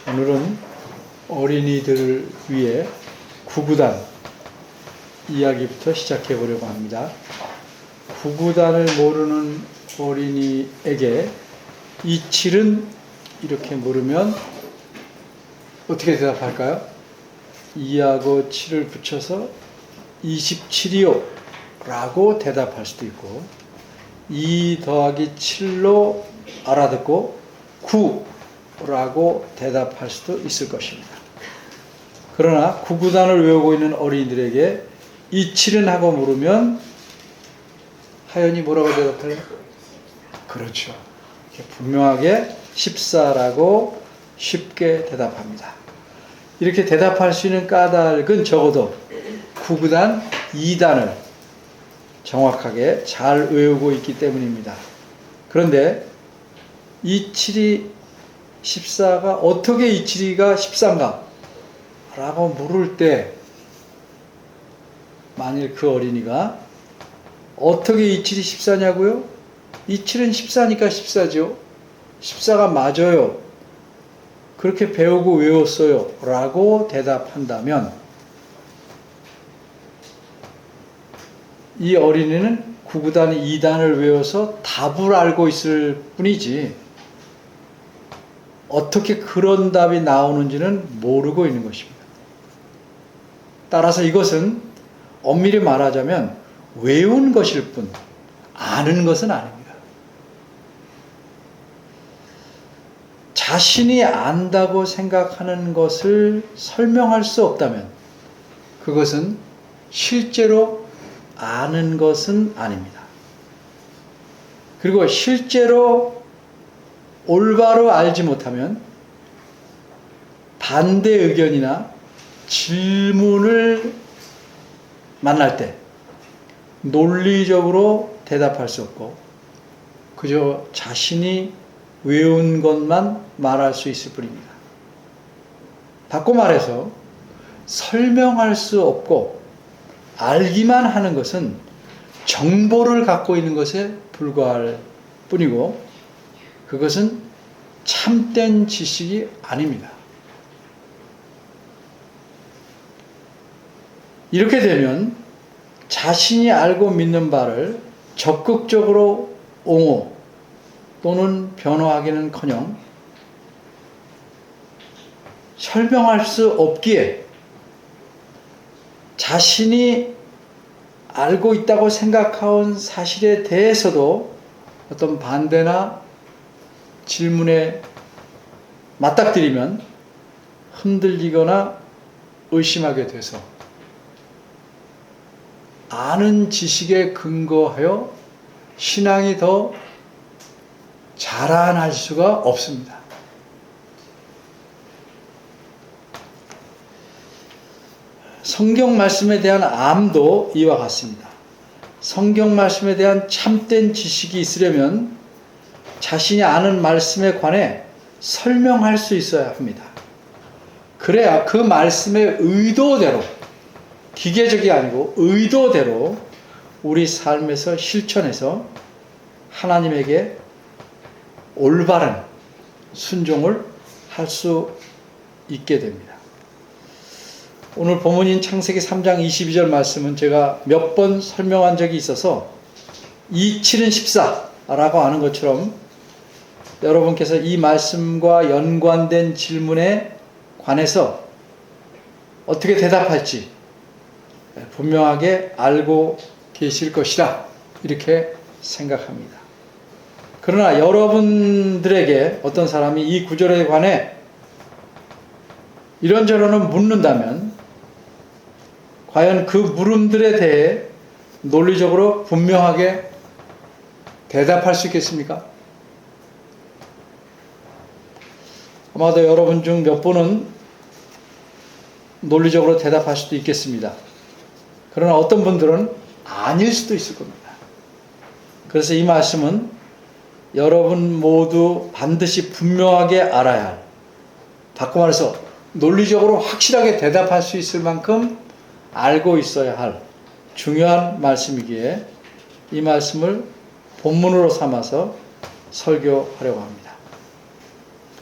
오늘은 어린이들을 위해 구구단 이야기부터 시작해 보려고 합니다. 구구단을 모르는 어린이에게 이칠은 이렇게 물으면 어떻게 대답할까요? 2하고 7을 붙여서 27이요 라고 대답할 수도 있고, 2 더하기 7로 알아듣고 9 라고 대답할 수도 있을 것입니다. 그러나 구구단을 외우고 있는 어린이들에게 이 7은 하고 물으면 하연이 뭐라고 대답할래요? 그렇죠. 분명하게 14라고 쉽게 대답합니다. 이렇게 대답할 수 있는 까닭은 적어도 구구단 2단을 정확하게 잘 외우고 있기 때문입니다. 그런데 27이 14가 어떻게 27이가 14인가? 라고 물을 때 만일 그 어린이가 어떻게 27이 14냐고요? 27은 14니까 14죠. 14가 맞아요. 그렇게 배우고 외웠어요. 라고 대답한다면 이 어린이는 구구단 2단을 외워서 답을 알고 있을 뿐이지 어떻게 그런 답이 나오는지는 모르고 있는 것입니다. 따라서 이것은 엄밀히 말하자면 외운 것일 뿐 아는 것은 아닙니다. 자신이 안다고 생각하는 것을 설명할 수 없다면 그것은 실제로 아는 것은 아닙니다. 그리고 실제로 올바로 알지 못하면 반대 의견이나 질문을 만날 때 논리적으로 대답할 수 없고 그저 자신이 외운 것만 말할 수 있을 뿐입니다. 바꿔 말해서 설명할 수 없고 알기만 하는 것은 정보를 갖고 있는 것에 불과할 뿐이고 그것은 참된 지식이 아닙니다. 이렇게 되면 자신이 알고 믿는 바를 적극적으로 옹호 또는 변호하기는커녕 설명할 수 없기에 자신이 알고 있다고 생각해온 사실에 대해서도 어떤 반대나 질문에 맞닥뜨리면 흔들리거나 의심하게 돼서 아는 지식에 근거하여 신앙이 더 자라날 수가 없습니다. 성경 말씀에 대한 암도 이와 같습니다. 성경 말씀에 대한 참된 지식이 있으려면 자신이 아는 말씀에 관해 설명할 수 있어야 합니다. 그래야 그 말씀의 의도대로, 기계적이 아니고 의도대로 우리 삶에서 실천해서 하나님에게 올바른 순종을 할 수 있게 됩니다. 오늘 본문인 창세기 3장 22절 말씀은 제가 몇 번 설명한 적이 있어서 27은 14라고 하는 것처럼 여러분께서 이 말씀과 연관된 질문에 관해서 어떻게 대답할지 분명하게 알고 계실 것이라 이렇게 생각합니다. 그러나 여러분들에게 어떤 사람이 이 구절에 관해 이런저런 묻는다면 과연 그 물음들에 대해 논리적으로 분명하게 대답할 수 있겠습니까? 아마도 여러분 중 몇 분은 논리적으로 대답할 수도 있겠습니다. 그러나 어떤 분들은 아닐 수도 있을 겁니다. 그래서 이 말씀은 여러분 모두 반드시 분명하게 알아야 할, 바꿔 말해서 논리적으로 확실하게 대답할 수 있을 만큼 알고 있어야 할 중요한 말씀이기에 이 말씀을 본문으로 삼아서 설교하려고 합니다.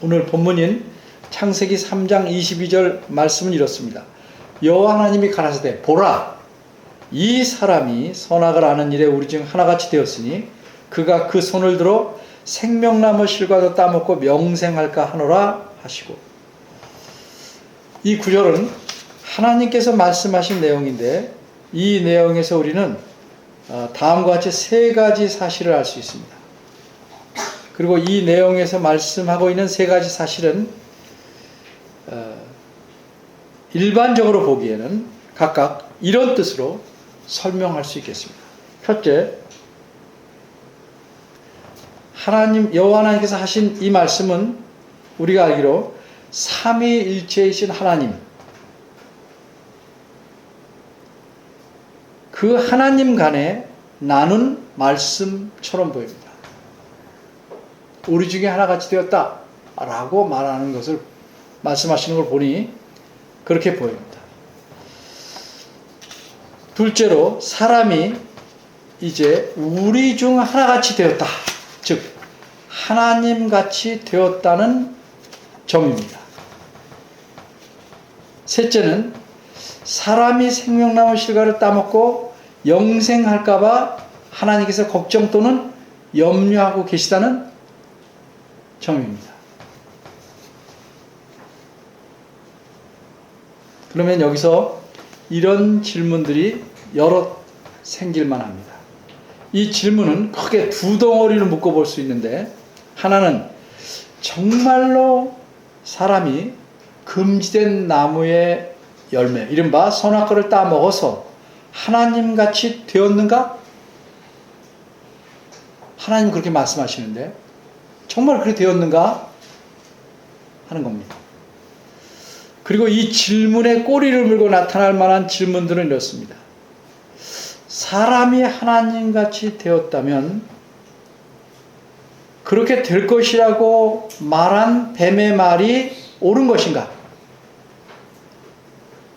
오늘 본문인 창세기 3장 22절 말씀은 이렇습니다. 여호와 하나님이 가라사대 보라 이 사람이 선악을 아는 일에 우리 중 하나같이 되었으니 그가 그 손을 들어 생명나무 실과도 따먹고 명생할까 하노라 하시고, 이 구절은 하나님께서 말씀하신 내용인데 이 내용에서 우리는 다음과 같이 세 가지 사실을 알 수 있습니다. 그리고 이 내용에서 말씀하고 있는 세 가지 사실은 일반적으로 보기에는 각각 이런 뜻으로 설명할 수 있겠습니다. 첫째, 하나님 여호와 하나님께서 하신 이 말씀은 우리가 알기로 삼위일체이신 하나님, 그 하나님 간에 나눈 말씀처럼 보입니다. 우리 중에 하나같이 되었다 라고 말하는 것을 말씀하시는 걸 보니 그렇게 보입니다. 둘째로 사람이 이제 우리 중 하나같이 되었다, 즉 하나님같이 되었다는 점입니다. 셋째는 사람이 생명나무 실과를 따먹고 영생할까봐 하나님께서 걱정 또는 염려하고 계시다는 점입니다. 그러면 여기서 이런 질문들이 여러 생길만 합니다. 이 질문은 크게 두 덩어리를 묶어볼 수 있는데, 하나는 정말로 사람이 금지된 나무의 열매, 이른바 선악과를 따먹어서 하나님같이 되었는가? 하나님 그렇게 말씀하시는데 정말 그렇게 되었는가? 하는 겁니다. 그리고 이 질문의 꼬리를 물고 나타날 만한 질문들은 이렇습니다. 사람이 하나님같이 되었다면 그렇게 될 것이라고 말한 뱀의 말이 옳은 것인가?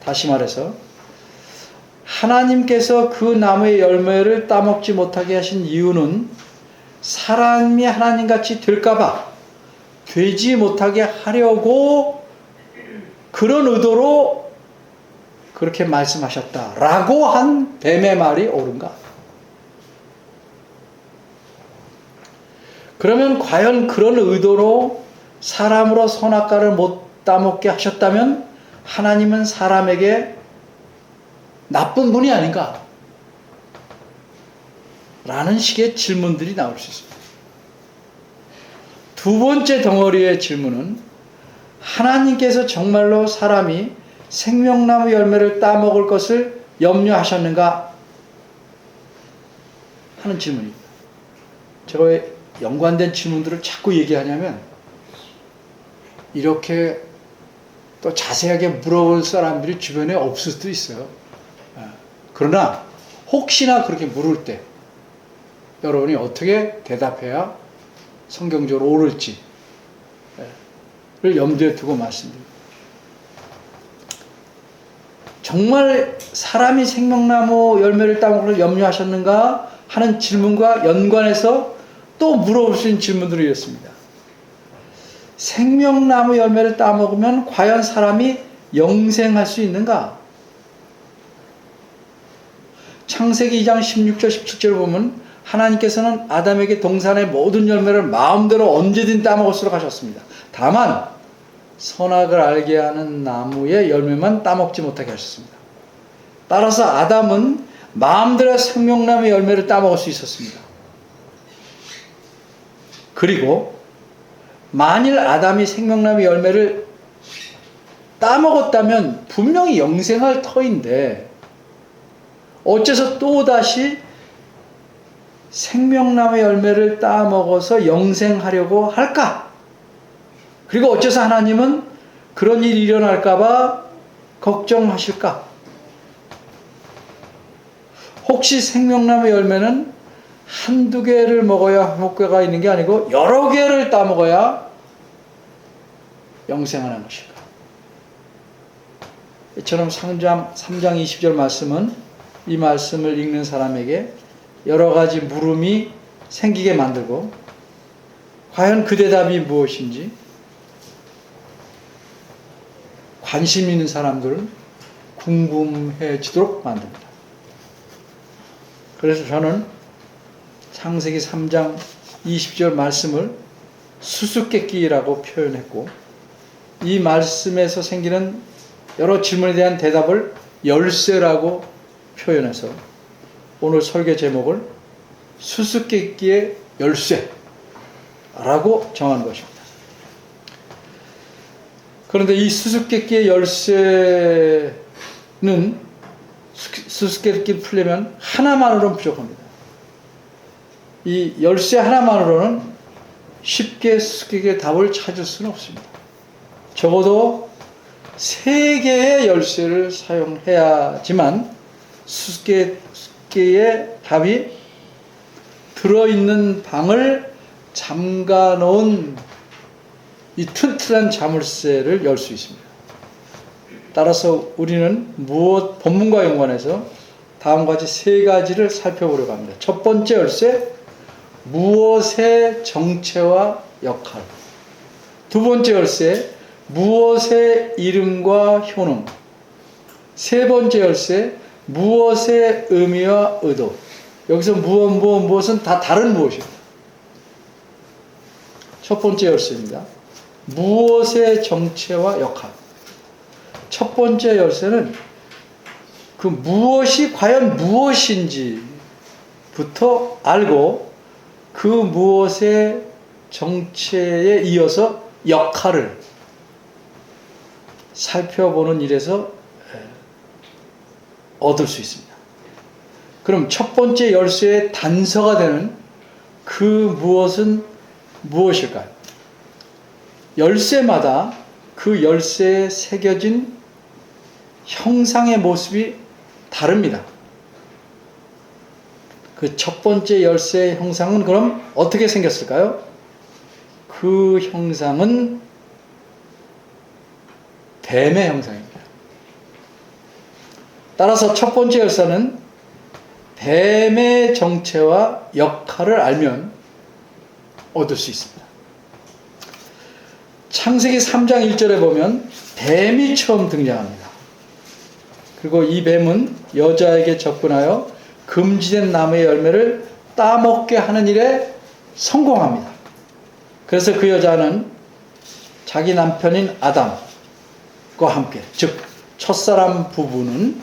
다시 말해서 하나님께서 그 나무의 열매를 따먹지 못하게 하신 이유는 사람이 하나님같이 될까봐, 되지 못하게 하려고 그런 의도로 그렇게 말씀하셨다라고 한 뱀의 말이 옳은가? 그러면 과연 그런 의도로 사람으로 선악과를 못 따먹게 하셨다면 하나님은 사람에게 나쁜 분이 아닌가? 라는 식의 질문들이 나올 수 있습니다. 두 번째 덩어리의 질문은 하나님께서 정말로 사람이 생명나무 열매를 따먹을 것을 염려하셨는가 하는 질문입니다. 제가 왜 연관된 질문들을 자꾸 얘기하냐면 이렇게 또 자세하게 물어볼 사람들이 주변에 없을 수도 있어요. 그러나 혹시나 그렇게 물을 때 여러분이 어떻게 대답해야 성경적으로 옳을지를 염두에 두고 말씀드립니다. 정말 사람이 생명나무 열매를 따먹을 염려하셨는가 하는 질문과 연관해서 또 물어볼 수 있는 질문들이 이렇습니다. 생명나무 열매를 따먹으면 과연 사람이 영생할 수 있는가? 창세기 2장 16절 17절을 보면 하나님께서는 아담에게 동산의 모든 열매를 마음대로 언제든 따먹을 수 있도록 하셨습니다. 다만 선악을 알게 하는 나무의 열매만 따먹지 못하게 하셨습니다. 따라서 아담은 마음대로 생명나무의 열매를 따먹을 수 있었습니다. 그리고 만일 아담이 생명나무 열매를 따먹었다면 분명히 영생할 터인데 어째서 또다시 생명나무 열매를 따먹어서 영생하려고 할까? 그리고 어째서 하나님은 그런 일이 일어날까봐 걱정하실까? 혹시 생명나무 열매는 한두 개를 먹어야 효과가 있는 게 아니고 여러 개를 따먹어야 영생하는 것일까? 이처럼 3장 20절 말씀은 이 말씀을 읽는 사람에게 여러 가지 물음이 생기게 만들고 과연 그 대답이 무엇인지 관심 있는 사람들은 궁금해지도록 만듭니다. 그래서 저는 창세기 3장 20절 말씀을 수수께끼라고 표현했고, 이 말씀에서 생기는 여러 질문에 대한 대답을 열쇠라고 표현해서 오늘 설교 제목을 수수께끼의 열쇠라고 정한 것입니다. 그런데 이 수수께끼의 열쇠는 수수께끼를 풀려면 하나만으로는 부족합니다. 이 열쇠 하나만으로는 쉽게 수수께끼의 답을 찾을 수는 없습니다. 적어도 3개의 열쇠를 사용해야지만 수수께끼의 답이 들어있는 방을 잠가 놓은 이 튼튼한 자물쇠를 열 수 있습니다. 따라서 우리는 본문과 연관해서 다음과 같이 3가지를 살펴보려고 합니다. 첫 번째 열쇠, 무엇의 정체와 역할. 두 번째 열쇠, 무엇의 이름과 효능. 세 번째 열쇠, 무엇의 의미와 의도. 여기서 무엇은 다 다른 무엇입니다. 첫 번째 열쇠입니다. 무엇의 정체와 역할. 첫 번째 열쇠는 그 무엇이 과연 무엇인지부터 알고 그 무엇의 정체에 이어서 역할을 살펴보는 일에서 얻을 수 있습니다. 그럼 첫 번째 열쇠의 단서가 되는 그 무엇은 무엇일까요? 열쇠마다 그 열쇠에 새겨진 형상의 모습이 다릅니다. 그 첫 번째 열쇠의 형상은 그럼 어떻게 생겼을까요? 그 형상은 뱀의 형상입니다. 따라서 첫 번째 열쇠는 뱀의 정체와 역할을 알면 얻을 수 있습니다. 창세기 3장 1절에 보면 뱀이 처음 등장합니다. 그리고 이 뱀은 여자에게 접근하여 금지된 나무의 열매를 따먹게 하는 일에 성공합니다. 그래서 그 여자는 자기 남편인 아담과 함께, 즉 첫사람 부부는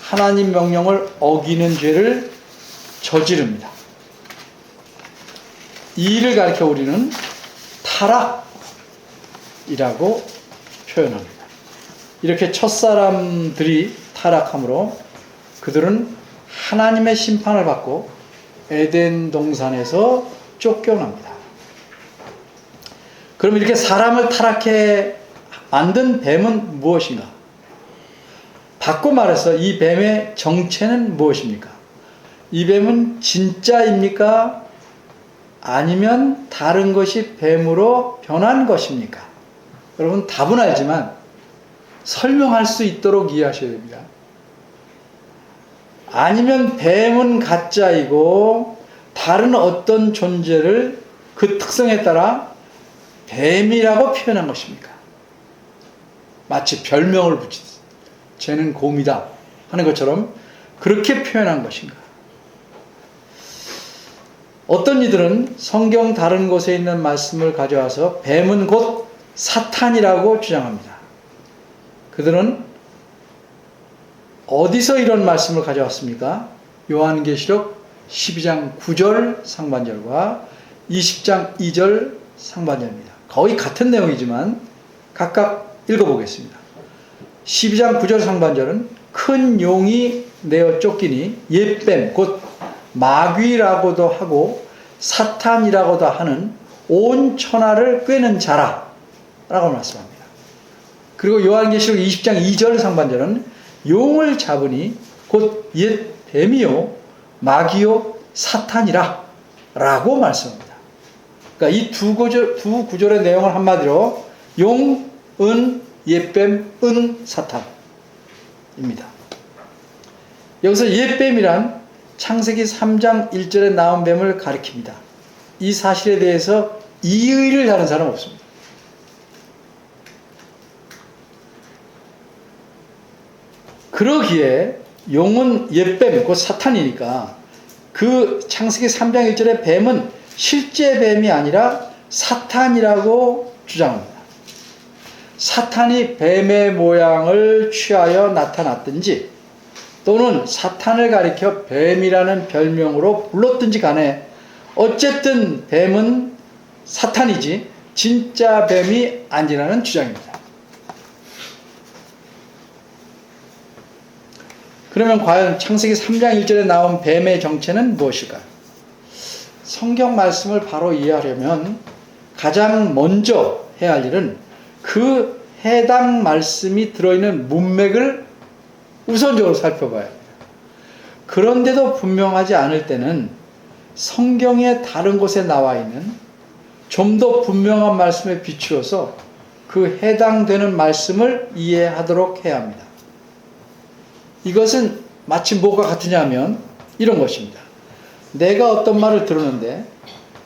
하나님 명령을 어기는 죄를 저지릅니다. 이 일을 가리켜 우리는 타락이라고 표현합니다. 이렇게 첫사람들이 타락함으로 그들은 하나님의 심판을 받고 에덴 동산에서 쫓겨납니다. 그럼 이렇게 사람을 타락해 만든 뱀은 무엇인가? 바꿔 말해서 이 뱀의 정체는 무엇입니까? 이 뱀은 진짜입니까? 아니면 다른 것이 뱀으로 변한 것입니까? 여러분 답은 알지만 설명할 수 있도록 이해하셔야 됩니다. 아니면 뱀은 가짜이고 다른 어떤 존재를 그 특성에 따라 뱀이라고 표현한 것입니까? 마치 별명을 붙이듯 쟤는 곰이다 하는 것처럼 그렇게 표현한 것인가? 어떤 이들은 성경 다른 곳에 있는 말씀을 가져와서 뱀은 곧 사탄이라고 주장합니다. 그들은 어디서 이런 말씀을 가져왔습니까? 요한계시록 12장 9절 상반절과 20장 2절 상반절입니다. 거의 같은 내용이지만 각각 읽어보겠습니다. 12장 9절 상반절은 큰 용이 내어 쫓기니 옛뱀 곧 마귀라고도 하고 사탄이라고도 하는 온 천하를 꿰는 자라 라고 말씀합니다. 그리고 요한계시록 20장 2절 상반절은 용을 잡으니 곧 옛 뱀이요 마귀요 사탄이라 라고 말씀합니다. 그러니까 이 두 구절의 내용을 한마디로 용, 은, 옛뱀, 은, 사탄입니다. 여기서 옛뱀이란 창세기 3장 1절에 나온 뱀을 가리킵니다. 이 사실에 대해서 이의를 다른 사람은 없습니다. 그러기에 용은 옛뱀, 곧 사탄이니까 그 창세기 3장 1절의 뱀은 실제 뱀이 아니라 사탄이라고 주장합니다. 사탄이 뱀의 모양을 취하여 나타났든지 또는 사탄을 가리켜 뱀이라는 별명으로 불렀든지 간에 어쨌든 뱀은 사탄이지 진짜 뱀이 아니라는 주장입니다. 그러면 과연 창세기 3장 1절에 나온 뱀의 정체는 무엇일까요? 성경 말씀을 바로 이해하려면 가장 먼저 해야 할 일은 그 해당 말씀이 들어있는 문맥을 우선적으로 살펴봐야 해요. 그런데도 분명하지 않을 때는 성경의 다른 곳에 나와 있는 좀 더 분명한 말씀에 비추어서 그 해당되는 말씀을 이해하도록 해야 합니다. 이것은 마치 뭐가 같으냐 하면 이런 것입니다. 내가 어떤 말을 들었는데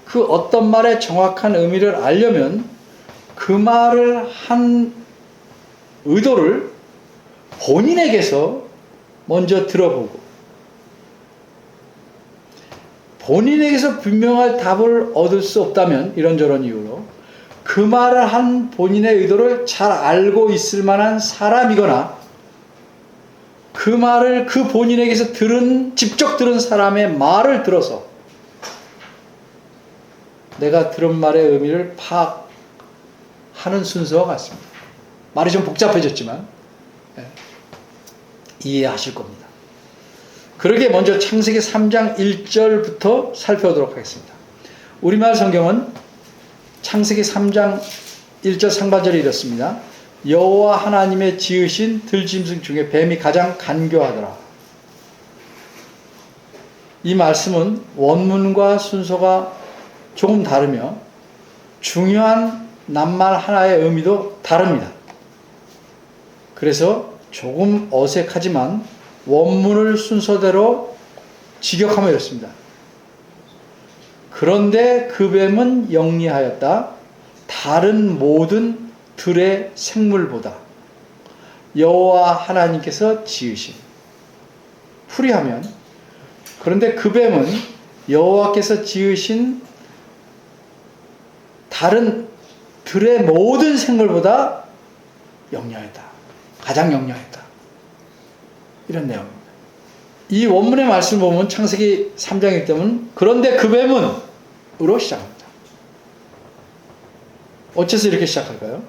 그 어떤 말의 정확한 의미를 알려면 그 말을 한 의도를 본인에게서 먼저 들어보고 본인에게서 분명한 답을 얻을 수 없다면 이런저런 이유로 그 말을 한 본인의 의도를 잘 알고 있을 만한 사람이거나 그 말을 그 본인에게서 직접 들은 사람의 말을 들어서 내가 들은 말의 의미를 파악하는 순서와 같습니다. 말이 좀 복잡해졌지만 이해하실 겁니다. 그러기에 먼저 창세기 3장 1절부터 살펴보도록 하겠습니다. 우리말 성경은 창세기 3장 1절 상반절이 이렇습니다. 여호와 하나님의 지으신 들짐승 중에 뱀이 가장 간교하더라. 이 말씀은 원문과 순서가 조금 다르며 중요한 낱말 하나의 의미도 다릅니다. 그래서 조금 어색하지만 원문을 순서대로 직역하면 이렇습니다. 그런데 그 뱀은 영리하였다. 다른 모든 들의 생물보다 여호와 하나님께서 지으신. 풀이하면 그런데 그 뱀은 여호와께서 지으신 다른 들의 모든 생물보다 영리하였다. 가장 영리하였다. 이런 내용입니다. 이 원문의 말씀을 보면 창세기 3장이기 때문에 그런데 그 뱀은 으로 시작합니다. 어째서 이렇게 시작할까요?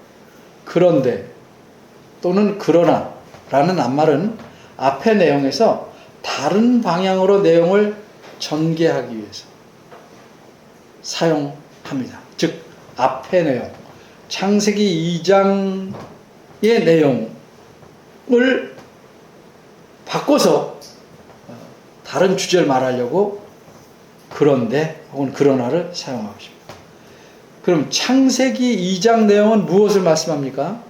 그런데 또는 그러나 라는 낱말은 앞의 내용에서 다른 방향으로 내용을 전개하기 위해서 사용합니다. 즉 앞의 내용, 창세기 2장의 내용을 바꿔서 다른 주제를 말하려고 그런데 혹은 그러나를 사용하고 싶습니다. 그럼 창세기 2장 내용은 무엇을 말씀합니까?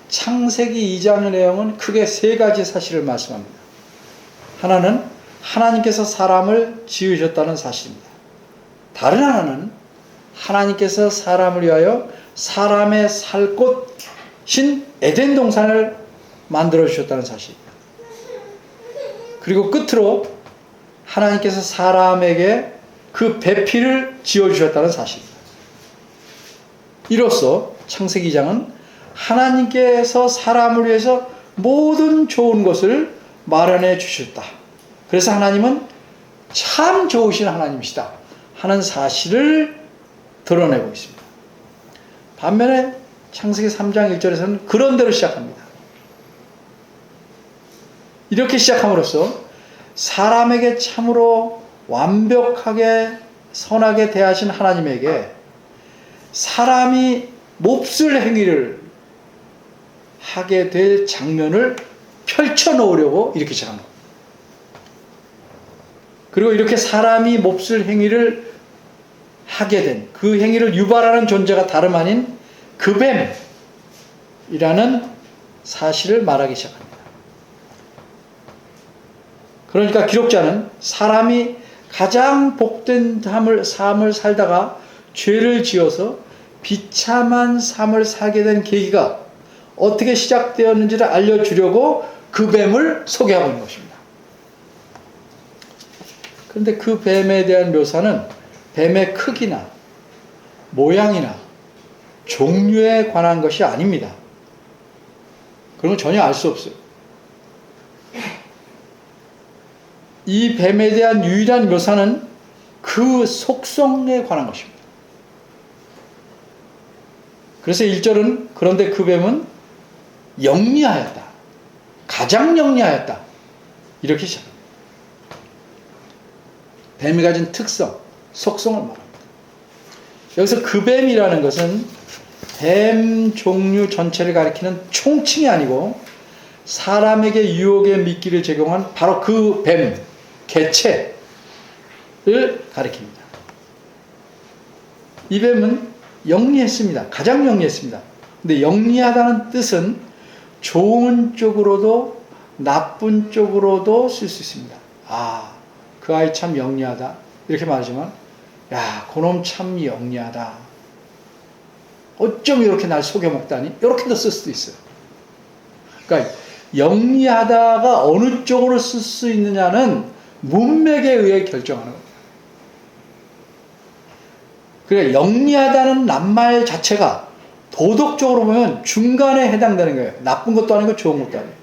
창세기 2장의 내용은 크게 세 가지 사실을 말씀합니다. 하나는 하나님께서 사람을 지으셨다는 사실입니다. 다른 하나는 하나님께서 사람을 위하여 사람의 살 곳인 에덴 동산을 만들어 주셨다는 사실입니다. 그리고 끝으로 하나님께서 사람에게 그 배필을 지어주셨다는 사실입니다. 이로써 창세기 2장은 하나님께서 사람을 위해서 모든 좋은 것을 마련해 주셨다. 그래서 하나님은 참 좋으신 하나님이시다 하는 사실을 드러내고 있습니다. 반면에 창세기 3장 1절에서는 그런 대로 시작합니다. 이렇게 시작함으로써 사람에게 참으로 완벽하게 선하게 대하신 하나님에게 사람이 몹쓸 행위를 하게 될 장면을 펼쳐놓으려고 이렇게 시작합니다. 그리고 이렇게 사람이 몹쓸 행위를 하게 된 그 행위를 유발하는 존재가 다름 아닌 그 뱀이라는 사실을 말하기 시작합니다. 그러니까 기록자는 사람이 가장 복된 삶을 살다가 죄를 지어서 비참한 삶을 살게 된 계기가 어떻게 시작되었는지를 알려주려고 그 뱀을 소개하고 있는 것입니다. 그런데 그 뱀에 대한 묘사는 뱀의 크기나 모양이나 종류에 관한 것이 아닙니다. 그런 건 전혀 알 수 없어요. 이 뱀에 대한 유일한 묘사는 그 속성에 관한 것입니다. 그래서 1절은 그런데 그 뱀은 영리하였다. 가장 영리하였다. 이렇게 시작합니다. 뱀이 가진 특성, 속성을 말합니다. 여기서 그 뱀이라는 것은 뱀 종류 전체를 가리키는 총칭이 아니고 사람에게 유혹의 미끼를 제공한 바로 그 뱀, 개체를 가리킵니다. 이 뱀은 영리했습니다. 가장 영리했습니다. 근데 영리하다는 뜻은 좋은 쪽으로도 나쁜 쪽으로도 쓸 수 있습니다. 아, 그 아이 참 영리하다. 이렇게 말하지만, 야, 그놈 참 영리하다. 어쩜 이렇게 날 속여먹다니? 이렇게도 쓸 수도 있어요. 그러니까 영리하다가 어느 쪽으로 쓸 수 있느냐는 문맥에 의해 결정하는 겁니다. 그러니까 영리하다는 낱말 자체가 도덕적으로 보면 중간에 해당되는 거예요. 나쁜 것도 아니고 좋은 것도 아니에요.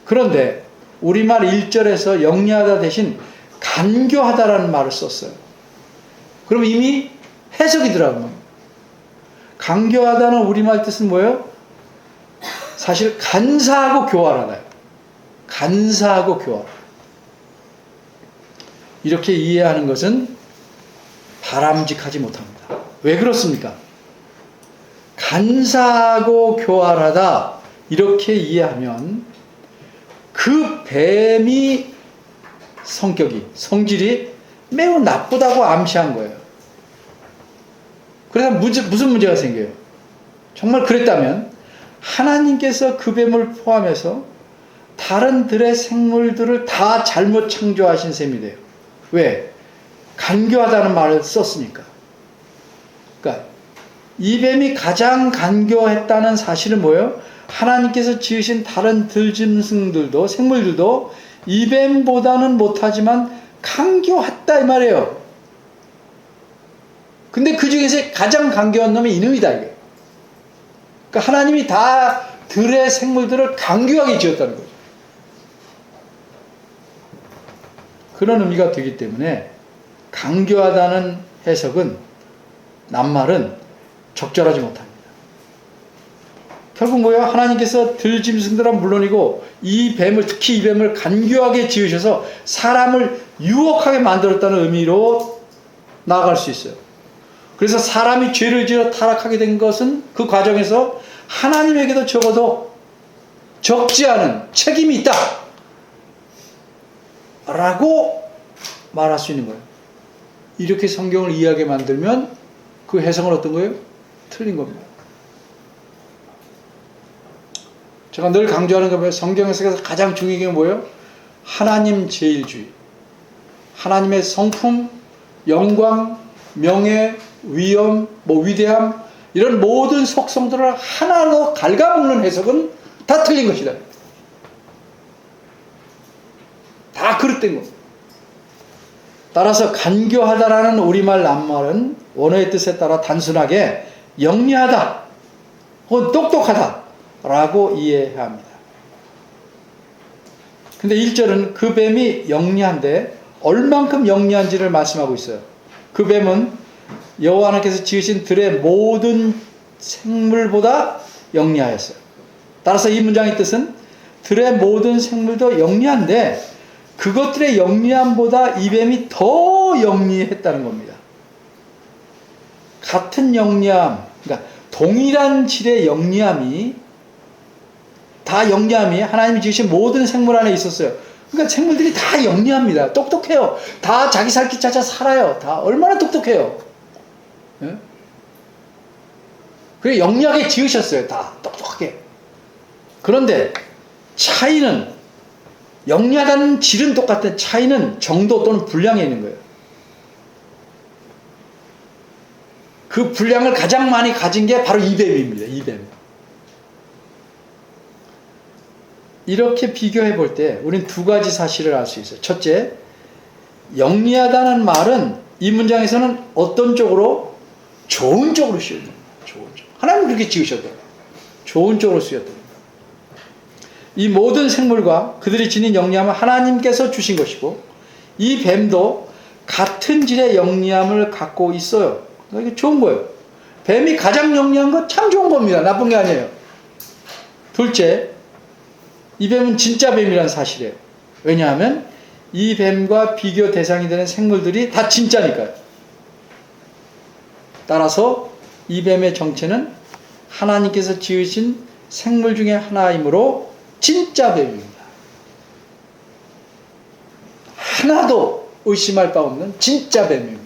그런데 우리말 1절에서 영리하다 대신 간교하다라는 말을 썼어요. 그러면 이미 해석이 들어가는 겁니다. 간교하다는 우리말 뜻은 뭐예요? 사실 간사하고 교활하다예요. 간사하고 교활하다. 이렇게 이해하는 것은 바람직하지 못합니다. 왜 그렇습니까? 간사하고 교활하다 이렇게 이해하면 그 뱀이 성질이 매우 나쁘다고 암시한 거예요. 그래서 무슨 문제가 생겨요? 정말 그랬다면 하나님께서 그 뱀을 포함해서 다른 들의 생물들을 다 잘못 창조하신 셈이 돼요. 왜? 간교하다는 말을 썼으니까. 그러니까 이 뱀이 가장 간교했다는 사실은 뭐예요? 하나님께서 지으신 다른 들짐승들도 생물들도 이 뱀보다는 못하지만 간교했다 이 말이에요. 근데 그 중에서 가장 간교한 놈이 이놈이다 이게. 그러니까 하나님이 다 들의 생물들을 간교하게 지었다는 거죠. 그런 의미가 되기 때문에 간교하다는 해석은 낱말은 적절하지 못합니다. 결국 뭐예요? 하나님께서 들짐승들은 물론이고 이 뱀을 특히 이 뱀을 간교하게 지으셔서 사람을 유혹하게 만들었다는 의미로 나아갈 수 있어요. 그래서 사람이 죄를 지어 타락하게 된 것은 그 과정에서 하나님에게도 적어도 적지 않은 책임이 있다 라고 말할 수 있는 거예요. 이렇게 성경을 이해하게 만들면 그 해석은 어떤 거예요? 틀린 겁니다. 제가 늘 강조하는 거 보면 성경 해석에서 가장 중요한 게 뭐예요? 하나님 제일주의. 하나님의 성품, 영광, 명예, 위엄, 위대함 이런 모든 속성들을 하나로 갉아먹는 해석은 다 틀린 것이다. 다 그릇된 겁니다. 따라서 간교하다라는 우리말 낱말은 원어의 뜻에 따라 단순하게 영리하다 혹은 똑똑하다 라고 이해해야 합니다. 근데 1절은 그 뱀이 영리한데 얼만큼 영리한지를 말씀하고 있어요. 그 뱀은 여호와 하나님께서 지으신 들의 모든 생물보다 영리하였어요. 따라서 이 문장의 뜻은 들의 모든 생물도 영리한데 그것들의 영리함보다 이 뱀이 더 영리했다는 겁니다. 같은 영리함, 그러니까 동일한 질의 영리함이 하나님이 지으신 모든 생물 안에 있었어요. 그러니까 생물들이 다 영리합니다. 똑똑해요. 다 자기 살 길 찾아 살아요. 다 얼마나 똑똑해요. 예? 그래 영리하게 지으셨어요. 다 똑똑하게. 그런데 차이는 영리하다는 질은 똑같은 차이는 정도 또는 분량에 있는 거예요. 그 분량을 가장 많이 가진 게 바로 이 뱀입니다. 이 뱀. 이렇게 비교해 볼 때 우린 두 가지 사실을 알 수 있어요. 첫째, 영리하다는 말은 이 문장에서는 어떤 쪽으로? 좋은 쪽으로 쓰여집니다. 좋은 쪽. 하나님 그렇게 지으셨대요. 좋은 쪽으로 쓰였대요. 이 모든 생물과 그들이 지닌 영리함은 하나님께서 주신 것이고 이 뱀도 같은 질의 영리함을 갖고 있어요. 이게 좋은 거예요. 뱀이 가장 영리한 건 참 좋은 겁니다. 나쁜 게 아니에요. 둘째, 이 뱀은 진짜 뱀이라는 사실이에요. 왜냐하면 이 뱀과 비교 대상이 되는 생물들이 다 진짜니까요. 따라서 이 뱀의 정체는 하나님께서 지으신 생물 중에 하나이므로 진짜 뱀입니다. 하나도 의심할 바 없는 진짜 뱀입니다.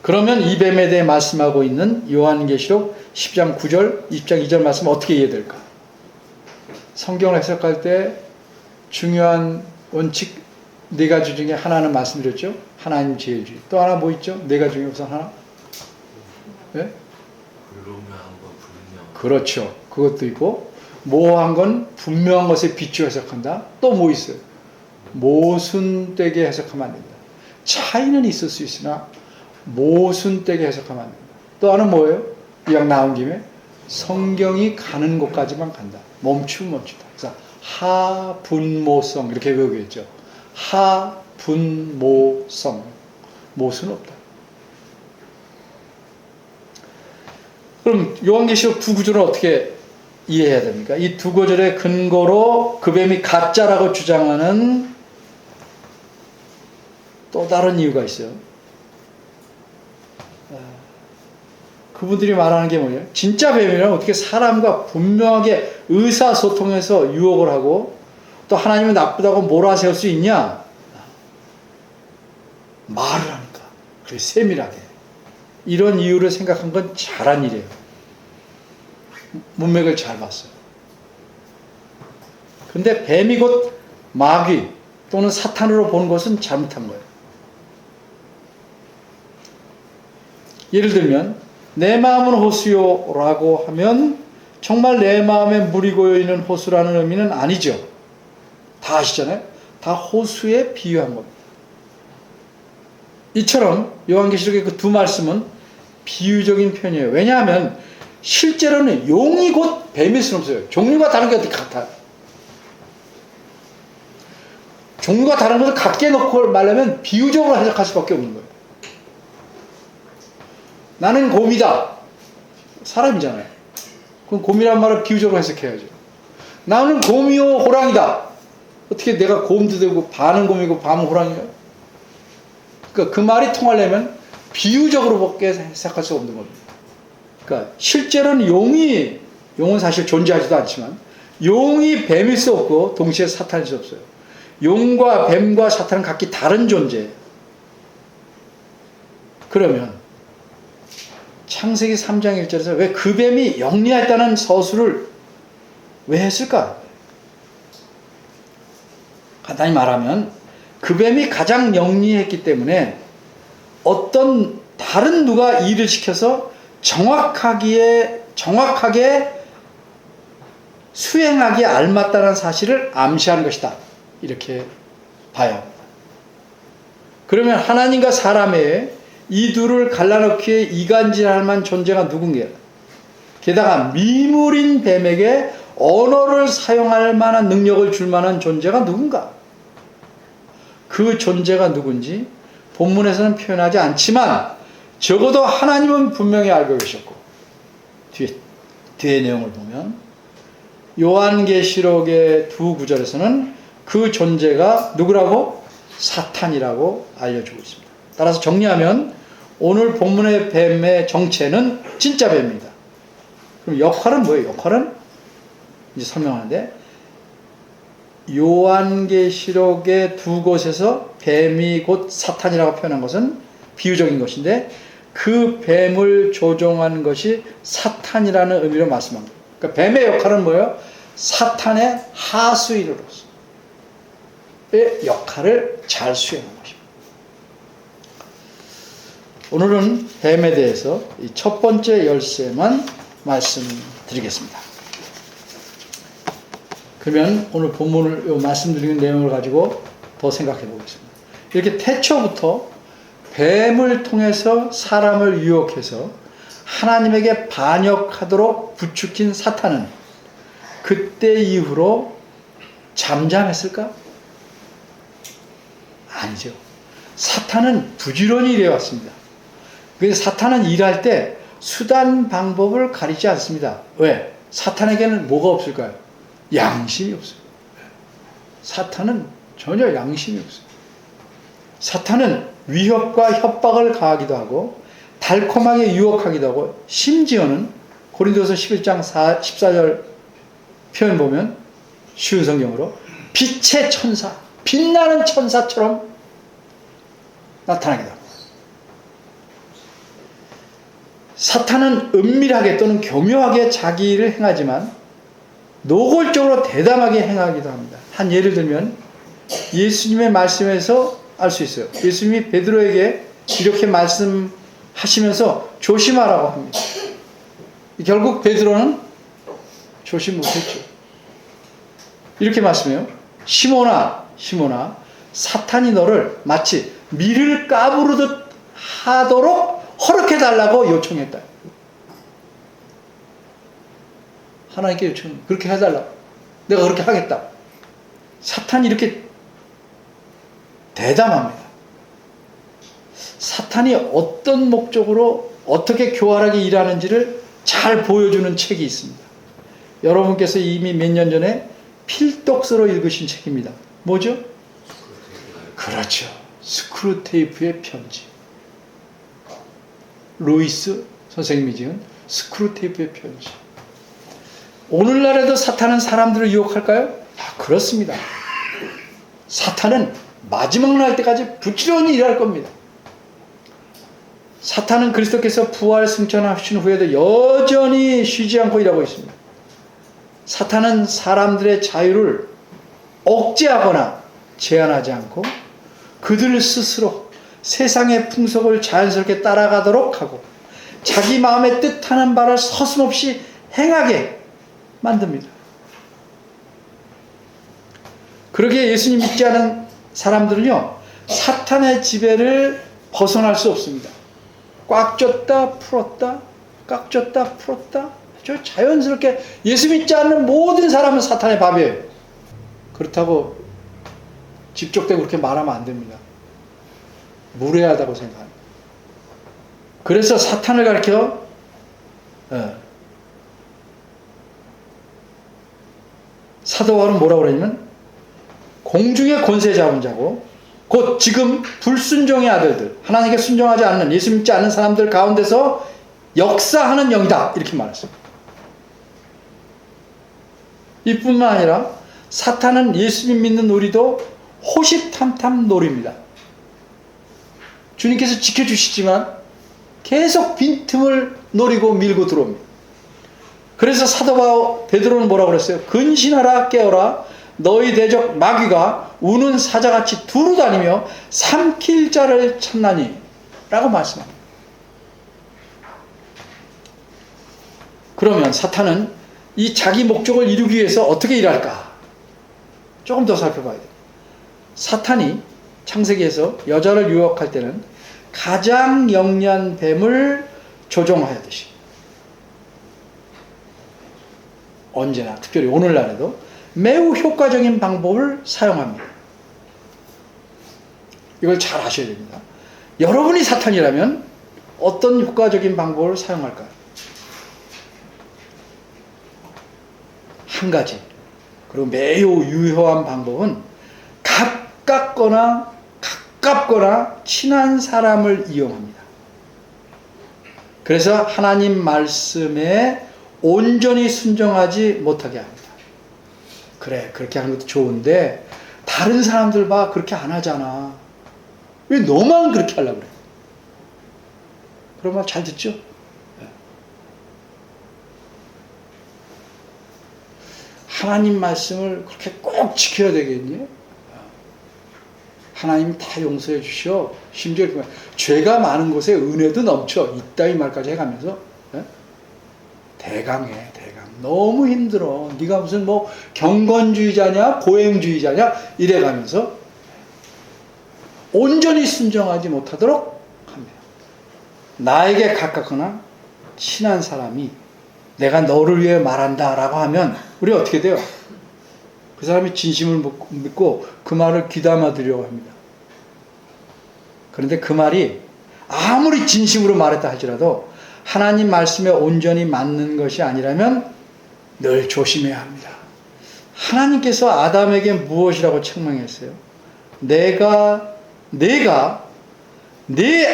그러면 이 뱀에 대해 말씀하고 있는 요한계시록 10장 9절, 20장 2절 말씀은 어떻게 이해될까? 성경을 해석할 때 중요한 원칙 네 가지 중에 하나는 말씀드렸죠. 하나님 제일주의. 또 하나 뭐 있죠? 네 가지 중에 우선 하나? 네? 불분명한 거 불분명. 그렇죠. 그것도 있고 모호한 건 분명한 것에 비추어 해석한다. 또 뭐 있어요? 모순되게 해석하면 안 된다. 차이는 있을 수 있으나 모순되게 해석하면 안 된다. 또 하나는 뭐예요? 이왕 나온 김에 성경이 가는 곳까지만 간다. 멈추다. 그래서 하분모성 이렇게 외우겠죠. 하분모성. 모순 없다. 그럼 요한계시록 두 구절을 어떻게 이해해야 됩니까? 이 두 구절의 근거로 그 뱀이 가짜라고 주장하는 또 다른 이유가 있어요. 그분들이 말하는 게 뭐예요? 진짜 뱀이란 어떻게 사람과 분명하게 의사소통해서 유혹을 하고 또 하나님은 나쁘다고 몰아세울 수 있냐? 말을 하니까. 그래, 세밀하게. 이런 이유를 생각한 건 잘한 일이에요. 문맥을 잘 봤어요. 근데 뱀이 곧 마귀 또는 사탄으로 보는 것은 잘못한 거예요. 예를 들면 내 마음은 호수요라고 하면 정말 내 마음에 물이 고여있는 호수라는 의미는 아니죠. 다 아시잖아요. 다 호수에 비유한 겁니다. 이처럼 요한계시록의 그 두 말씀은 비유적인 표현이에요. 왜냐하면 실제로는 용이 곧 뱀일 수는 없어요. 종류가 다른 게 어떻게 같아요? 종류가 다른 것을 같게 놓고 말하면 비유적으로 해석할 수밖에 없는 거예요. 나는 곰이다. 사람이잖아요. 그럼 곰이란 말을 비유적으로 해석해야죠. 나는 곰이요 호랑이다. 어떻게 내가 곰도 되고 반은 곰이고 반은 호랑이가? 그러니까 그 말이 통하려면 비유적으로밖에 해석할 수 없는 겁니다. 그러니까 실제로는 용은 사실 존재하지도 않지만 용이 뱀일 수 없고 동시에 사탄일 수 없어요. 용과 뱀과 사탄은 각기 다른 존재예요. 그러면 창세기 3장 1절에서 왜 그 뱀이 영리했다는 서술을 왜 했을까? 간단히 말하면 그 뱀이 가장 영리했기 때문에 어떤 다른 누가 일을 시켜서 정확하게 수행하기에 알맞다는 사실을 암시하는 것이다. 이렇게 봐야 합니다. 그러면 하나님과 사람의 이 둘을 갈라놓기에 이간질할 만한 존재가 누군가요? 게다가 미물인 뱀에게 언어를 사용할 만한 능력을 줄 만한 존재가 누군가? 그 존재가 누군지 본문에서는 표현하지 않지만 적어도 하나님은 분명히 알고 계셨고 뒤에 내용을 보면 요한계시록의 두 구절에서는 그 존재가 누구라고? 사탄이라고 알려주고 있습니다. 따라서 정리하면 오늘 본문의 뱀의 정체는 진짜 뱀입니다. 그럼 역할은 뭐예요? 역할은 이제 설명하는데 요한계시록의 두 곳에서 뱀이 곧 사탄이라고 표현한 것은 비유적인 것인데 그 뱀을 조종한 것이 사탄이라는 의미로 말씀한 거예요. 그러니까 뱀의 역할은 뭐예요? 사탄의 하수인으로서의 역할을 잘 수행한 것입니다. 오늘은 뱀에 대해서 이 첫 번째 열쇠만 말씀드리겠습니다. 그러면 오늘 본문을 말씀드리는 내용을 가지고 더 생각해 보겠습니다. 이렇게 태초부터 뱀을 통해서 사람을 유혹해서 하나님에게 반역하도록 부추긴 사탄은 그때 이후로 잠잠했을까? 아니죠. 사탄은 부지런히 일해왔습니다. 그래서 사탄은 일할 때 수단 방법을 가리지 않습니다. 왜? 사탄에게는 뭐가 없을까요? 양심이 없어요. 사탄은 전혀 양심이 없어요. 사탄은 위협과 협박을 가하기도 하고 달콤하게 유혹하기도 하고 심지어는 고린도서 11장 14절 표현 보면 쉬운 성경으로 빛의 천사, 빛나는 천사처럼 나타나기도 합니다. 사탄은 은밀하게 또는 교묘하게 자기 일을 행하지만 노골적으로 대담하게 행하기도 합니다. 한 예를 들면 예수님의 말씀에서 알 수 있어요. 예수님이 베드로에게 이렇게 말씀하시면서 조심하라고 합니다. 결국 베드로는 조심 못했죠. 이렇게 말씀해요. 시몬아, 시몬아, 사탄이 너를 마치 밀을 까부르듯 하도록 허락해달라고 요청했다. 하나님께 요청, 그렇게 해달라고. 내가 그렇게 하겠다. 사탄이 이렇게 대담합니다. 사탄이 어떤 목적으로 어떻게 교활하게 일하는지를 잘 보여주는 책이 있습니다. 여러분께서 이미 몇 년 전에 필독서로 읽으신 책입니다. 뭐죠? 그렇죠. 스크루테이프의 편지. 루이스 선생님이 지은 스크루테이프의 편지. 오늘날에도 사탄은 사람들을 유혹할까요? 그렇습니다. 사탄은 마지막 날 때까지 부지런히 일할 겁니다. 사탄은 그리스도께서 부활 승천하신 후에도 여전히 쉬지 않고 일하고 있습니다. 사탄은 사람들의 자유를 억제하거나 제한하지 않고 그들 스스로 세상의 풍속을 자연스럽게 따라가도록 하고 자기 마음에 뜻하는 바를 서슴없이 행하게 만듭니다. 그러기에 예수님 믿지 않은 사람들은요, 사탄의 지배를 벗어날 수 없습니다. 꽉 쥐었다 풀었다, 꽉 쥐었다 풀었다. 아주 자연스럽게 예수 믿지 않는 모든 사람은 사탄의 밥이에요. 그렇다고 직접되고 그렇게 말하면 안 됩니다. 무례하다고 생각합니다. 그래서 사탄을 가리켜 사도 바울은 뭐라고 그러냐면 공중의 권세 잡은 자고 곧 지금 불순종의 아들들, 하나님께 순종하지 않는, 예수 믿지 않는 사람들 가운데서 역사하는 영이다, 이렇게 말했습니다. 이뿐만 아니라 사탄은 예수님 믿는 우리도 호시탐탐 노립니다. 주님께서 지켜주시지만 계속 빈틈을 노리고 밀고 들어옵니다. 그래서 사도 바울 베드로는 뭐라고 그랬어요? 근신하라 깨어라, 너희 대적 마귀가 우는 사자같이 두루 다니며 삼킬 자를 찾나니 라고 말씀합니다. 그러면 사탄은 이 자기 목적을 이루기 위해서 어떻게 일할까? 조금 더 살펴봐야 돼요. 사탄이 창세기에서 여자를 유혹할 때는 가장 영리한 뱀을 조종하였듯이 언제나, 특별히 오늘날에도 매우 효과적인 방법을 사용합니다. 이걸 잘 아셔야 됩니다. 여러분이 사탄이라면 어떤 효과적인 방법을 사용할까요? 한 가지, 그리고 매우 유효한 방법은 가깝거나 친한 사람을 이용합니다. 그래서 하나님 말씀에 온전히 순종하지 못하게 합니다. 그래, 그렇게 하는 것도 좋은데 다른 사람들 봐, 그렇게 안 하잖아. 왜 너만 그렇게 하려고 그래? 그런 말 잘 듣죠? 하나님 말씀을 그렇게 꼭 지켜야 되겠니? 하나님 다 용서해 주셔. 심지어 죄가 많은 곳에 은혜도 넘쳐. 이따위 말까지 해가면서 대강해, 대강. 너무 힘들어. 네가 무슨 뭐 경건주의자냐 보행주의자냐 이래가면서 온전히 순종하지 못하도록 합니다. 나에게 가깝거나 친한 사람이 내가 너를 위해 말한다 라고 하면 우리 어떻게 돼요? 그 사람이 진심을 믿고 그 말을 귀담아 들으려고 합니다. 그런데 그 말이 아무리 진심으로 말했다 할지라도 하나님 말씀에 온전히 맞는 것이 아니라면 늘 조심해야 합니다. 하나님께서 아담에게 무엇이라고 책망했어요? 내가 네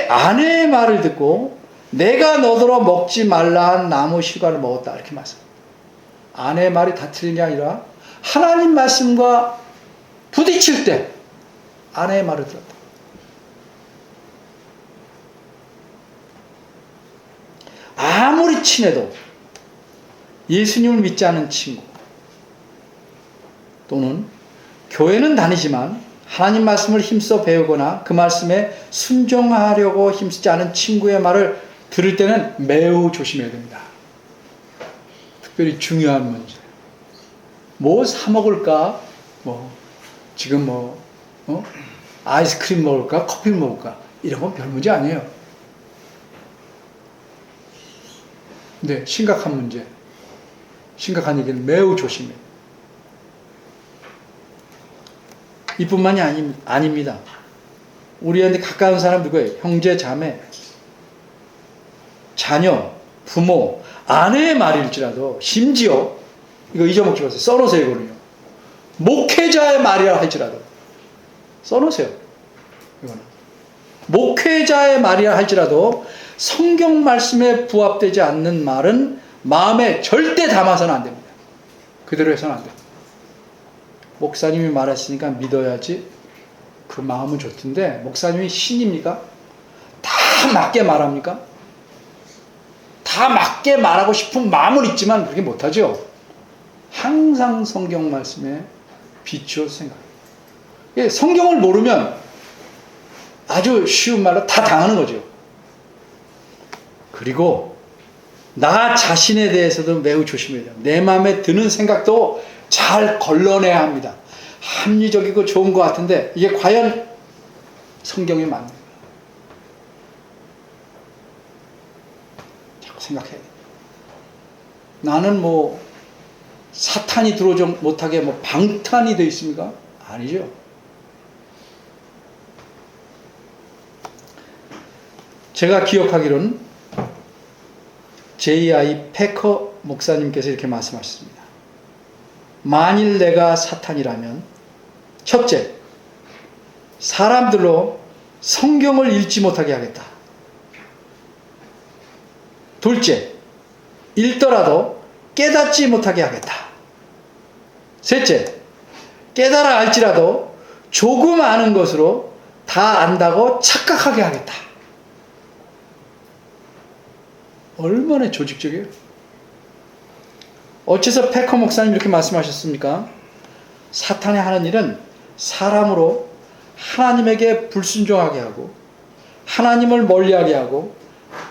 아내의 말을 듣고 내가 너더러 먹지 말라 한 나무 실과를 먹었다 이렇게 말씀합니다. 아내의 말이 다 틀린 게 아니라 하나님 말씀과 부딪힐 때 아내의 말을 들었다. 아무리 친해도 예수님을 믿지 않은 친구 또는 교회는 다니지만 하나님 말씀을 힘써 배우거나 그 말씀에 순종하려고 힘쓰지 않은 친구의 말을 들을 때는 매우 조심해야 됩니다. 특별히 중요한 문제. 뭐 사 먹을까? 지금 아이스크림 먹을까? 커피 먹을까? 이런 건 별 문제 아니에요. 근데 심각한 문제, 심각한 얘기는 매우 조심해요. 이뿐만이 아닙니다. 우리한테 가까운 사람 누구예요? 형제, 자매, 자녀, 부모, 아내의 말일지라도 심지어 이거 잊어먹지 마세요. 써놓으세요. 이거는요. 목회자의 말이라 할지라도 써놓으세요. 이거는 목회자의 말이라 할지라도 성경 말씀에 부합되지 않는 말은 마음에 절대 담아서는 안 됩니다. 그대로 해서는 안 됩니다. 목사님이 말했으니까 믿어야지 그 마음은 좋던데 목사님이 신입니까? 다 맞게 말합니까? 다 맞게 말하고 싶은 마음은 있지만 그렇게 못하죠. 항상 성경 말씀에 비추어 생각해요. 성경을 모르면 아주 쉬운 말로 다 당하는 거죠. 그리고 나 자신에 대해서도 매우 조심해야 돼요. 내 마음에 드는 생각도 잘 걸러내야 합니다. 합리적이고 좋은 것 같은데 이게 과연 성경에 맞는가? 자꾸 생각해야 돼요. 나는 사탄이 들어오지 못하게 방탄이 되어 있습니까? 아니죠. 제가 기억하기로는 J.I. 패커 목사님께서 이렇게 말씀하셨습니다. 만일 내가 사탄이라면 첫째, 사람들로 성경을 읽지 못하게 하겠다. 둘째, 읽더라도 깨닫지 못하게 하겠다. 셋째, 깨달아 알지라도 조금 아는 것으로 다 안다고 착각하게 하겠다. 얼마나 조직적이에요? 어째서 패커 목사님 이렇게 말씀하셨습니까? 사탄이 하는 일은 사람으로 하나님에게 불순종하게 하고 하나님을 멀리하게 하고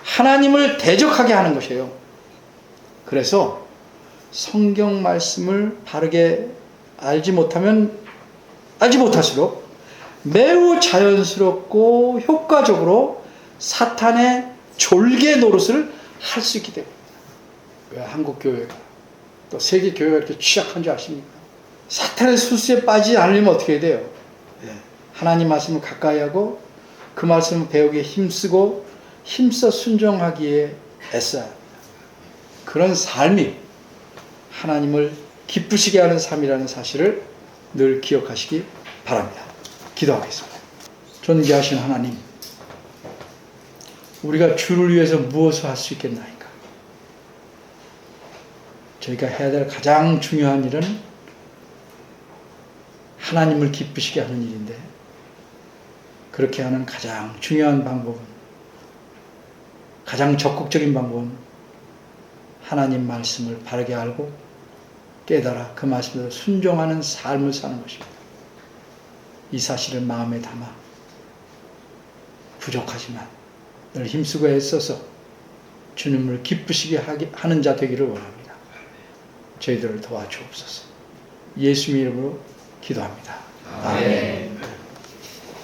하나님을 대적하게 하는 것이에요. 그래서 성경 말씀을 바르게 알지 못할수록 매우 자연스럽고 효과적으로 사탄의 졸개 노릇을 할 수 있기 때문입니다. 왜 한국 교회가 또 세계 교회가 이렇게 취약한 줄 아십니까? 사탄의 수수에 빠지지 않으려면 어떻게 해야 돼요? 하나님 말씀을 가까이 하고 그 말씀을 배우기에 힘쓰고 힘써 순종하기에 애써야 합니다. 그런 삶이 하나님을 기쁘시게 하는 삶이라는 사실을 늘 기억하시기 바랍니다. 기도하겠습니다. 존귀하신 하나님, 우리가 주를 위해서 무엇을 할 수 있겠나이까? 저희가 해야 될 가장 중요한 일은 하나님을 기쁘시게 하는 일인데 그렇게 하는 가장 중요한 방법은, 가장 적극적인 방법은 하나님 말씀을 바르게 알고 깨달아 그 말씀대로 순종하는 삶을 사는 것입니다. 이 사실을 마음에 담아 부족하지만 늘 힘쓰고 애써서 주님을 기쁘시게 하는 자 되기를 원합니다. 저희들을 도와주옵소서. 예수님 이름으로 기도합니다. 아멘.